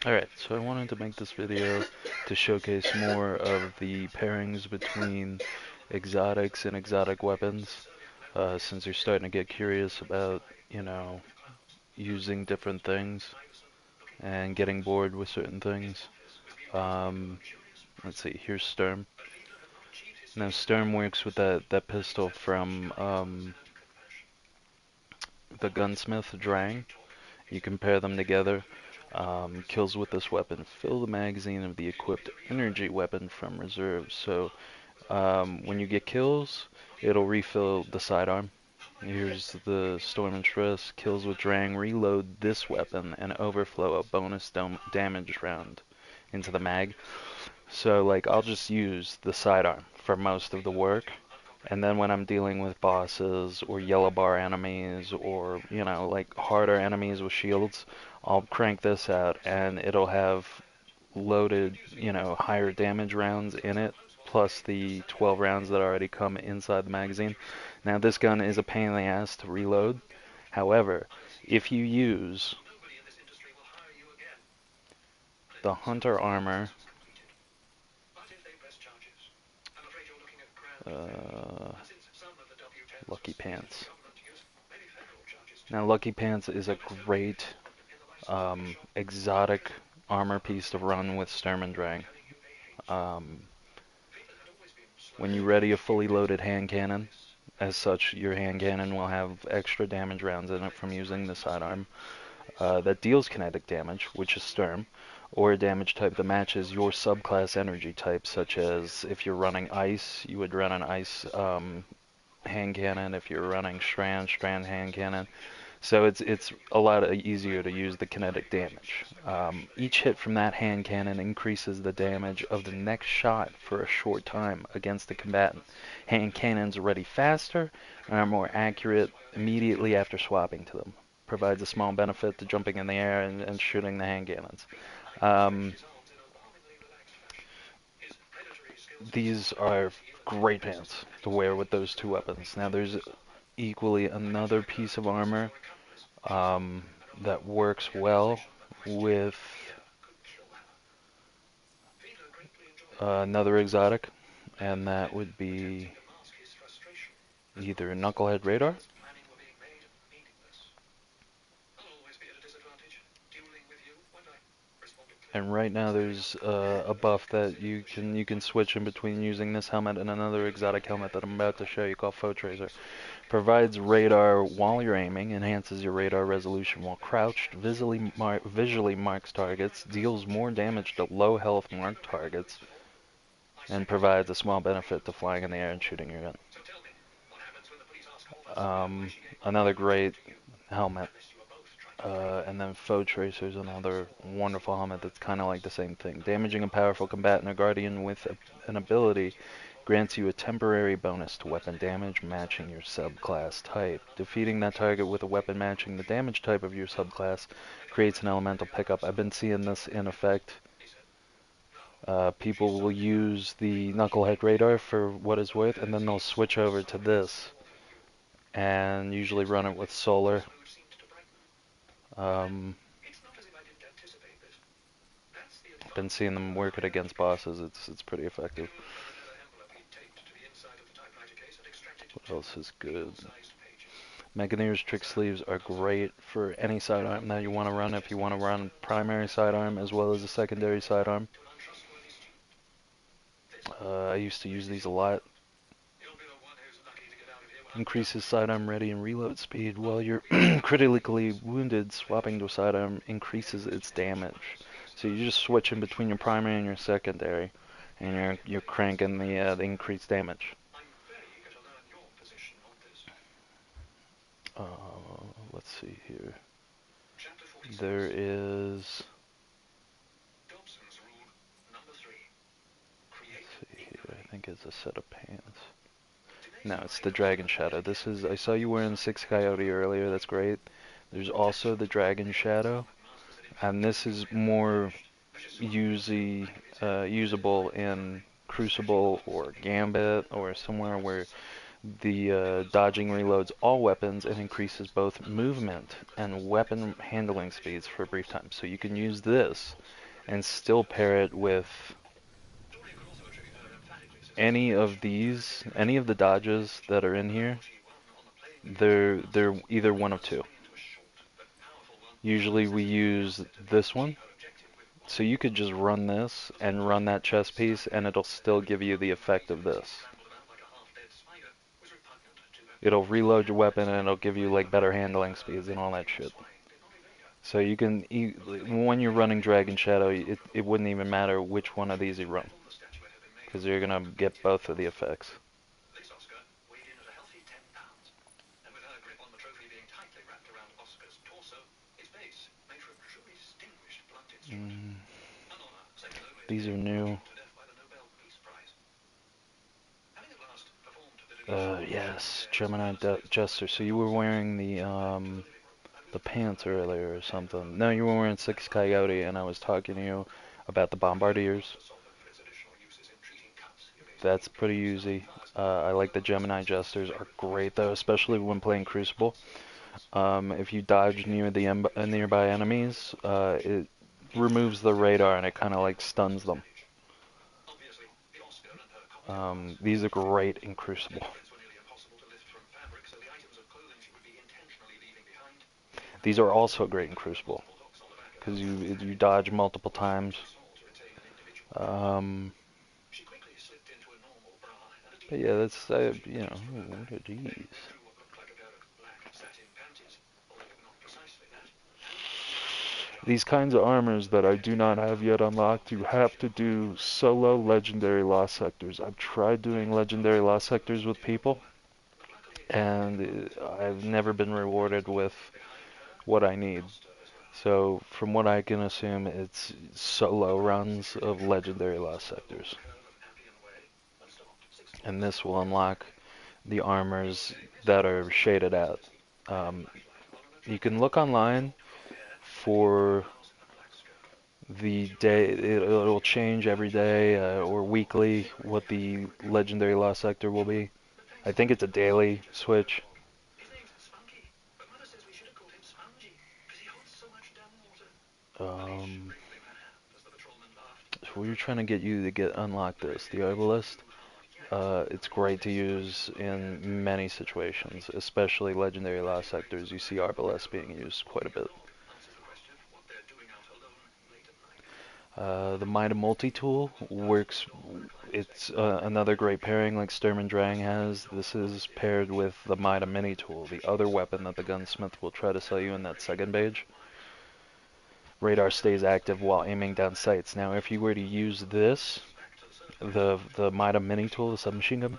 Alright, so I wanted to make this video to showcase more of the pairings between exotics and exotic weapons, since you're starting to get curious about, using different things and getting bored with certain things. Um, let's see, here's Sturm. Now Sturm works with that pistol from the gunsmith Drang. You can pair them together. Kills with this weapon fill the magazine of the equipped energy weapon from reserve. So when you get kills, it'll refill the sidearm. Here's the Storm and Stress. Kills with Drang. Reload this weapon and overflow a bonus damage round into the mag. So like I'll just use the sidearm for most of the work. And then when I'm dealing with bosses or yellow bar enemies or, like harder enemies with shields, I'll crank this out and it'll have loaded, higher damage rounds in it, plus the 12 rounds that already come inside the magazine. Now this gun is a pain in the ass to reload. However, if you use the Hunter Armor, uh, Lucky Pants. Now Lucky Pants is a great exotic armor piece to run with Sturm and Drang. Um, when you ready a fully loaded hand cannon, as such, your hand cannon will have extra damage rounds in it from using the sidearm that deals kinetic damage, which is Sturm, or a damage type that matches your subclass energy type, such as if you're running Ice, you would run an Ice hand cannon. If you're running Strand hand cannon. So it's a lot easier to use the kinetic damage. Each hit from that hand cannon increases the damage of the next shot for a short time against the combatant. Hand cannons are ready faster and are more accurate immediately after swapping to them. Provides a small benefit to jumping in the air and shooting the hand cannons. Um, these are great pants to wear with those two weapons. Now there's equally another piece of armor um, that works well with another exotic, and that would be either Knucklehead Radar. And right now there's a buff that you can switch in between using this helmet and another exotic helmet that I'm about to show you called Foe Tracer. Provides radar while you're aiming, enhances your radar resolution while crouched, visually marks targets, deals more damage to low health marked targets, and provides a small benefit to flying in the air and shooting your gun. Another great helmet. And then Foe Tracer is another wonderful helmet that's kind of like the same thing. Damaging a powerful combatant or guardian with an ability grants you a temporary bonus to weapon damage matching your subclass type. Defeating that target with a weapon matching the damage type of your subclass creates an elemental pickup. I've been seeing this in effect. People will use the Knucklehead Radar for what it's worth, and then they'll switch over to this and usually run it with Solar. Um, been seeing them work it against bosses. It's pretty effective. What else is good? Meganeer's trick sleeves are great for any sidearm that you want to run. If you want to run primary sidearm as well as a secondary sidearm, I used to use these a lot. Increases sidearm ready and reload speed while you're critically wounded. Swapping to a sidearm increases its damage. So you just switch in between your primary and your secondary, and you're cranking the increased damage. Uh, let's see here. There is. Let's see here. I think it's a set of pants. No, it's the Dragon Shadow. This is. I saw you wearing Six Coyote earlier. That's great. There's also the Dragon Shadow, and this is more usable in Crucible or Gambit or somewhere where The dodging reloads all weapons and increases both movement and weapon handling speeds for a brief time. So you can use this and still pair it with any of the dodges that are in here. They're either one of two. Usually we use this one. So you could just run this and run that chest piece and it'll still give you the effect of this. It'll reload your weapon and it'll give you like better handling speeds and all that shit. So you can, when you're running Dragon Shadow, it wouldn't even matter which one of these you run, because you're gonna get both of the effects. Mm. These are new. Yes, Gemini Jester. So you were wearing the pants earlier or something. No, you were wearing Six Coyote, and I was talking to you about the Bombardiers. That's pretty easy. I like the Gemini Jesters, are great though, especially when playing Crucible. If you dodge near the nearby enemies, it removes the radar and it kind of like stuns them. These are great in Crucible. These are also great in Crucible because you dodge multiple times. But yeah, that's you know, what are these? These kinds of armors that I do not have yet unlocked, you have to do solo legendary lost sectors. I've tried doing legendary lost sectors with people, and I've never been rewarded with what I need. So from what I can assume, it's solo runs of legendary lost sectors. And this will unlock the armors that are shaded out. You can look online for the day, it'll change every day or weekly what the legendary lost sector will be. I think it's a daily switch. So we're trying to get you to unlock this, the Arbalest. It's great to use in many situations, especially legendary lost sectors. You see Arbalest being used quite a bit. The Mida multi-tool works. It's another great pairing like Sturm and Drang has. This is paired with the Mida mini tool, the other weapon that the gunsmith will try to sell you in that second page. Radar stays active while aiming down sights. Now, if you were to use this, the Mida mini tool, the submachine gun,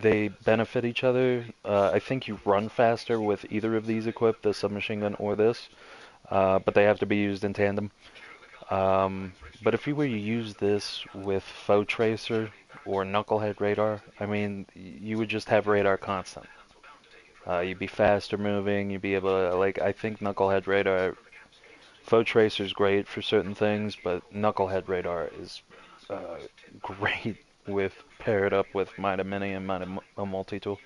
they benefit each other. I think you run faster with either of these equipped, the submachine gun or this, but they have to be used in tandem. But if you were to use this with Foe Tracer or Knucklehead Radar, I mean, you would just have radar constant. You'd be faster moving, you'd be able to, like, I think Knucklehead Radar, Foe Tracer's great for certain things, but Knucklehead Radar is great with paired up with Mida Mini and Mida Multi-Tool.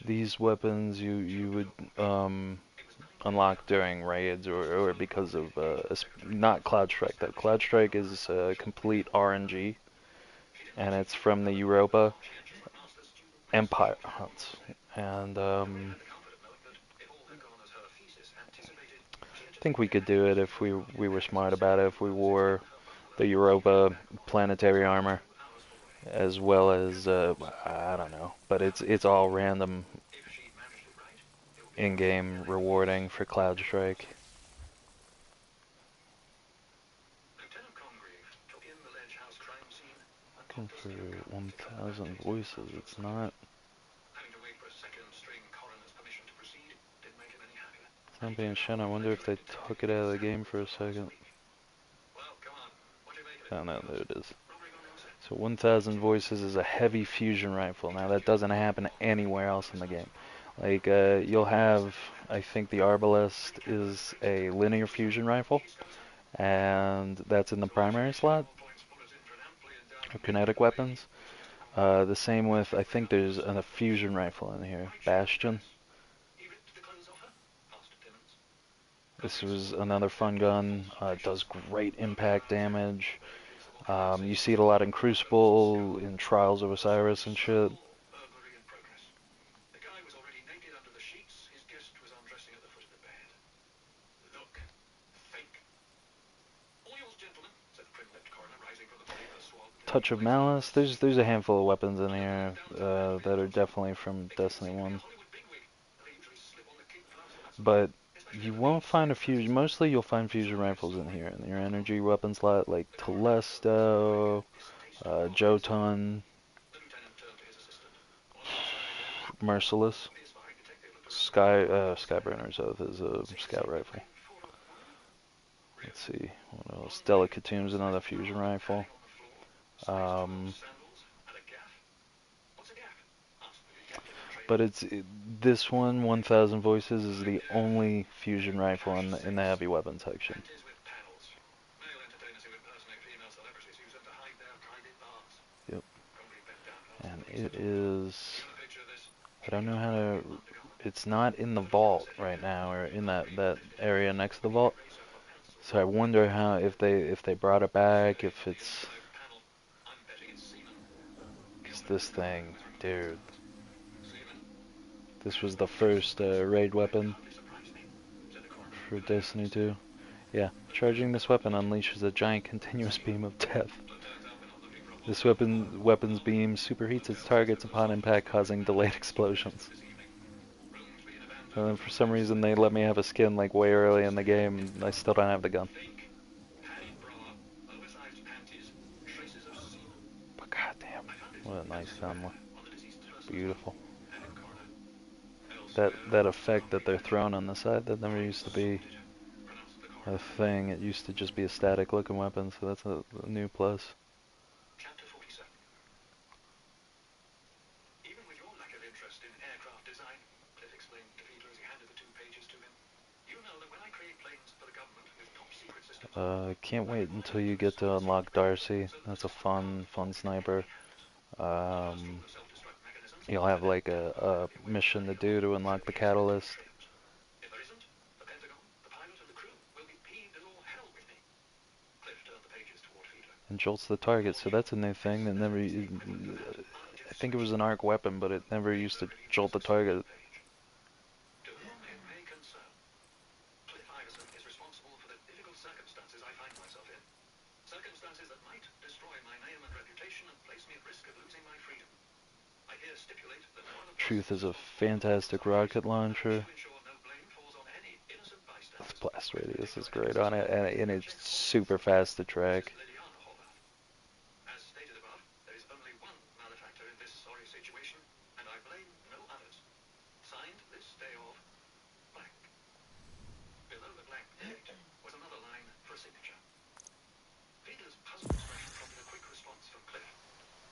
These weapons you would unlock during raids or because of not Cloud Strike though. Cloud Strike is complete RNG, and it's from the Europa Empire hunts. And I think we could do it if we were smart about it. If we wore the Europa planetary armor, as well as I don't know, but it's all random in-game rewarding for Cloud Strike. Looking for 1,000 voices. It's not. Champion Shen, I wonder if they took it out of the game for a second. Oh no, there it is. So 1000 Voices is a heavy fusion rifle. Now that doesn't happen anywhere else in the game. Like, you'll have, I think the Arbalest is a linear fusion rifle, and that's in the primary slot, or kinetic weapons. The same with, I think there's a fusion rifle in here, Bastion. This was another fun gun. It does great impact damage. You see it a lot in Crucible, in Trials of Osiris and shit. Touch of Malice. There's a handful of weapons in here that are definitely from Destiny 1. But you won't find a fusion. Mostly you'll find fusion rifles in here. In your energy weapons lot, like Telesto, Jotun, Merciless, Skyburner's Oath is a scout rifle. Let's see, what else? Delicatoon's another fusion rifle. But this one, 1000 Voices, is the only fusion rifle in the heavy weapon section. Yep. And it is, I don't know how to, it's not in the vault right now, or in that area next to the vault. So I wonder how, if they brought it back, if it's, because this thing, dude. This was the first raid weapon for Destiny 2. Yeah, charging this weapon unleashes a giant continuous beam of death. This weapon's beam superheats its targets upon impact, causing delayed explosions. And then for some reason they let me have a skin like way early in the game, and I still don't have the gun. But goddamn, what a nice gun. Beautiful. That effect that they're throwing on the side, that never used to be a thing. It used to just be a static looking weapon, so that's a new plus. Chapter 47. Even with your lack of interest in aircraft design, Cliff explained to Peter as he handed the 2 pages to him, you know that when I create planes for the government with top secret systems. Can't wait until you get to unlock Darcy. That's a fun sniper. You'll have like a mission to do to unlock the catalyst. If there isn't, the Pentagon, the pilot and the crew will be peeved as all hell with me. Cliff turned the pages toward Peter. And jolts the target, so that's a new thing that never, I think it was an arc weapon, but it never used to jolt the target. To whom it may concern, Cliff Iverson is responsible for the difficult circumstances I find myself in. Circumstances that might destroy my name and reputation and place me at risk of losing my freedom. Truth is a fantastic rocket launcher. This blast radius is great on it, and it's super fast to track.